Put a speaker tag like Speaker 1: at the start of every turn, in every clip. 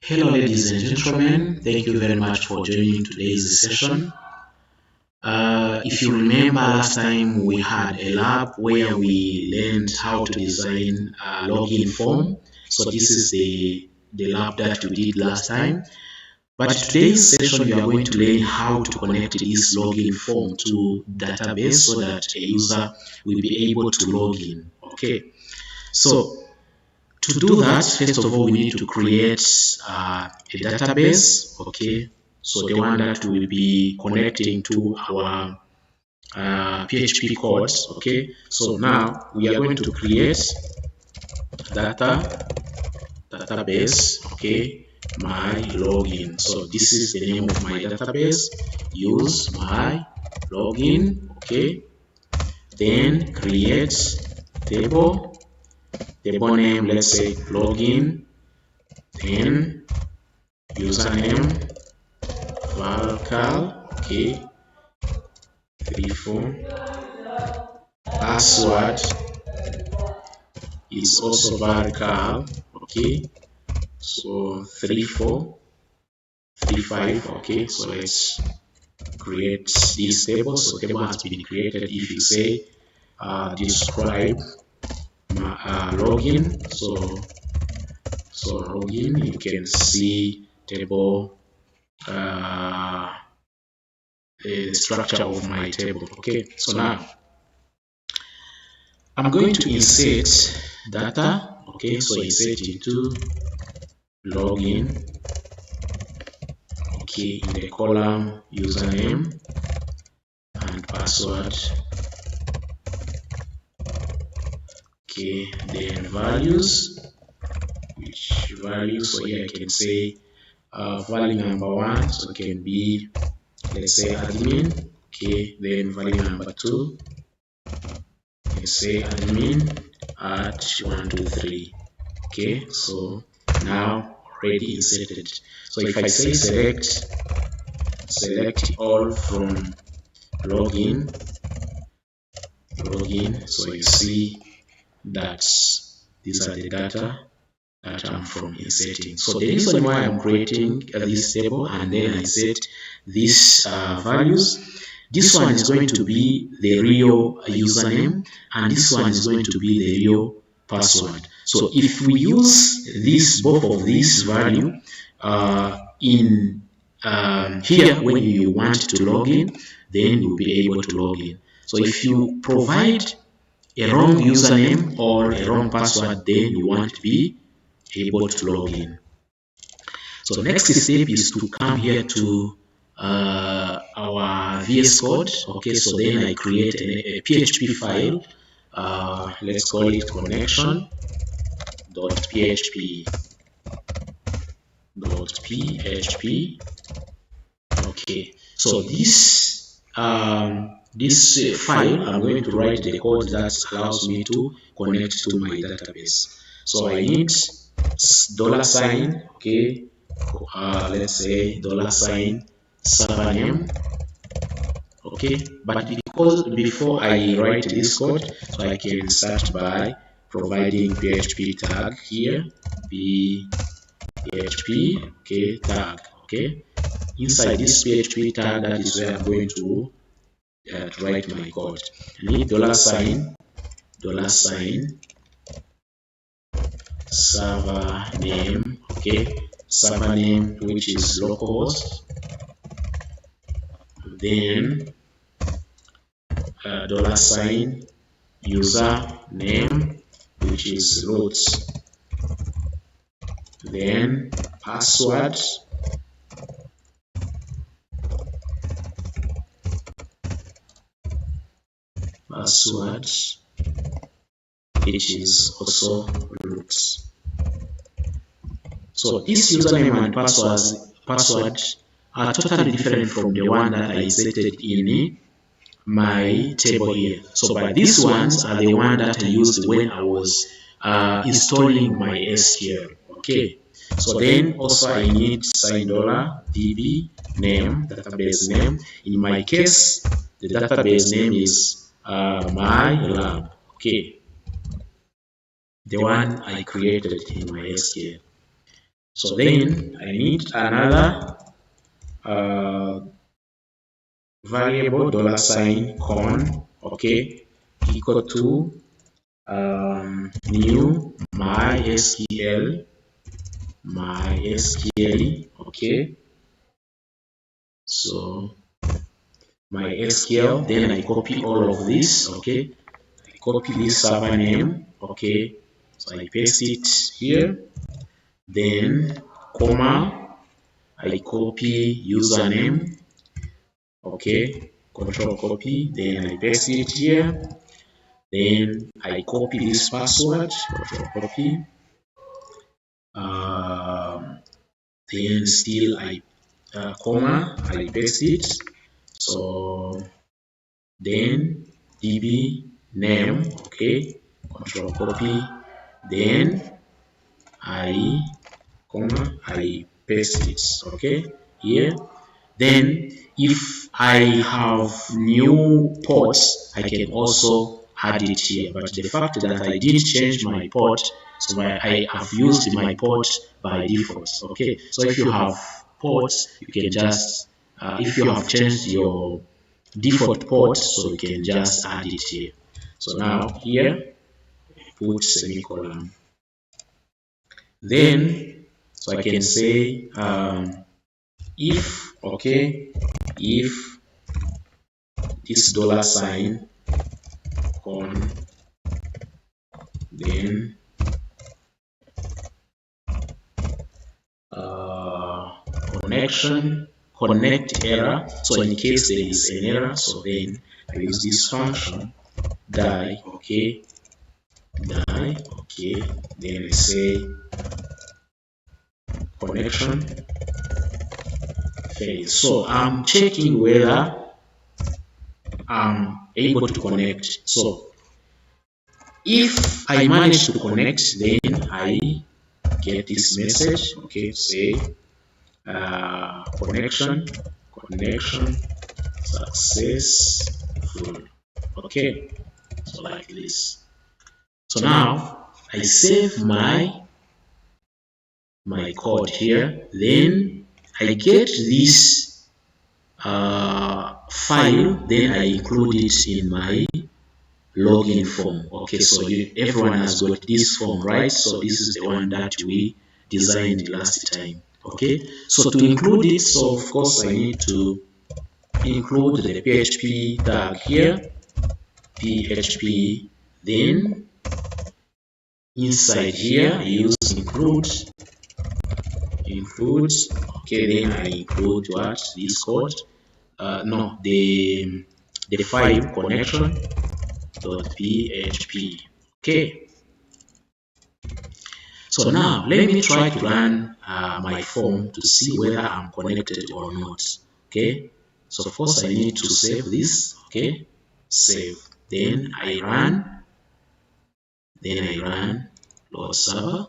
Speaker 1: Hello ladies and gentlemen, thank you very much for joining today's session. If you remember last time we had a lab where we learned how to design a login form. So this is the lab that we did last time. But today's session we are going to learn how to connect this login form to database so that a user will be able to log in. Okay, so to do that, first of all, we need to create a database. Okay, so the one that will be connecting to our PHP codes. Okay, so now we are going to create database. Okay, my login. So this is the name of my database. Use my login. Okay, then create table name, let's say login, then username varchar, okay, 34, password is also varchar, okay, so 3435, okay. So let's create this table. So table has been created. If you say describe my login, so login, you can see table the structure of my table. Okay, so now I'm going to insert data. Okay, so insert into login. Okay, in the column username and password. Okay, then values. Which value? So here I can say value number 1, so it can be, let's say admin. Okay, then value number 2, let's say admin at 123. Okay, so now already inserted. So if I say select all from login, so you see that these are the data that I'm from inserting. So the reason why I'm creating this table and then I set these values, this one is going to be the real username and this one is going to be the real password. So if we use both of these value in here when you want to log in, then you'll be able to log in. So if you provide a wrong username or a wrong password, then you won't be able to log in. So next step is to come here to our VS Code. Okay, so then I create a PHP file. Let's call it connection.php. Okay, so this file, I'm going to write the code that allows me to connect to my database. So I need $, okay, let's say $, server name, okay. But because before I write this code, so I can start by providing PHP tag here, PHP, okay, tag, okay. Inside this PHP tag, that is where I'm going to write my code. I need $, server name, okay, server name which is localhost, then $, user name which is root, then password, which is also root. So this username and password are totally different from the one that I inserted in my table here. So but these ones are the one that I used when I was installing my SQL. Okay, so then also I need $DB name, database name. In my case, the database name is my lab. Okay, the one I created in my SQL. So then I need another variable $, okay, equal to new MySQL, okay. So MySQL, then I copy all of this, okay. I copy this server name, okay. So I paste it here, then comma, I copy username, okay, control copy, then I paste it here, then I copy this password, control copy, then still I comma, I paste it, so then db name, okay, control copy, then I paste it, okay, here. Then if I have new ports, I can also add it here, but the fact that I did change my port, so I have used my port by default, okay. So if you have ports, you can just if you have changed your default port, so you can just add it here. So now here put semicolon, then so I can say if, okay, if this $sign on, then connect error. So in case there is an error, so then I use this function die, okay, then I say connection fails. So I'm checking whether I'm able to connect. So if I manage to connect, then I get this message, okay, say connection successful, okay, so like this. So now I save my code here, then I get this file, then I include it in my login form, okay. So everyone has got this form, right? So this is the one that we designed last time, okay. So to include it, so of course I need to include the PHP tag here, PHP, then inside here I use include, okay, then I include what, this code, no, the file connection.php, okay. So now let me try to run my form to see whether I'm connected or not, okay. So first I need to save this, okay, save, then I run load server,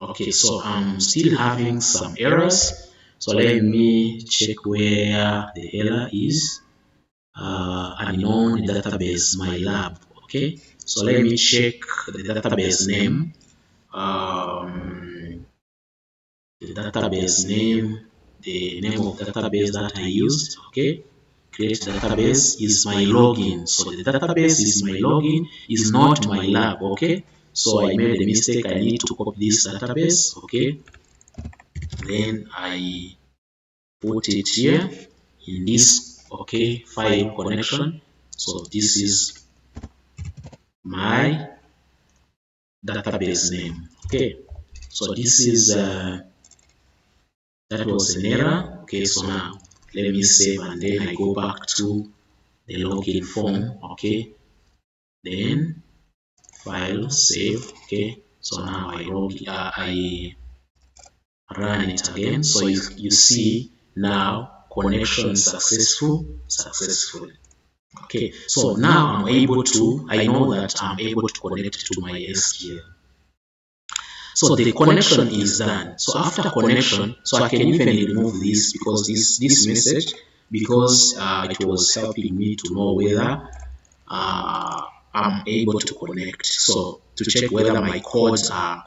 Speaker 1: okay. So I'm still having some errors, so let me check where the error is. Unknown database, my lab, okay. So let me check the database name, the name of database that I used, okay. Create database is my login, so the database is my login, is not my lab, okay. So I made a mistake, I need to copy this database, okay, then I put it here in this, okay, file connection. So this is my database name, okay. So this is that was an error, okay. So now let me save, and then I go back to the login form, okay, then file, save, okay. So now I run it again, so you see now connection successful, okay. So now I know that I'm able to connect to my SQL. So the connection is done. So after connection, so I can even remove this, because this message, because it was helping me to know whether I'm able to connect. So to check whether my codes are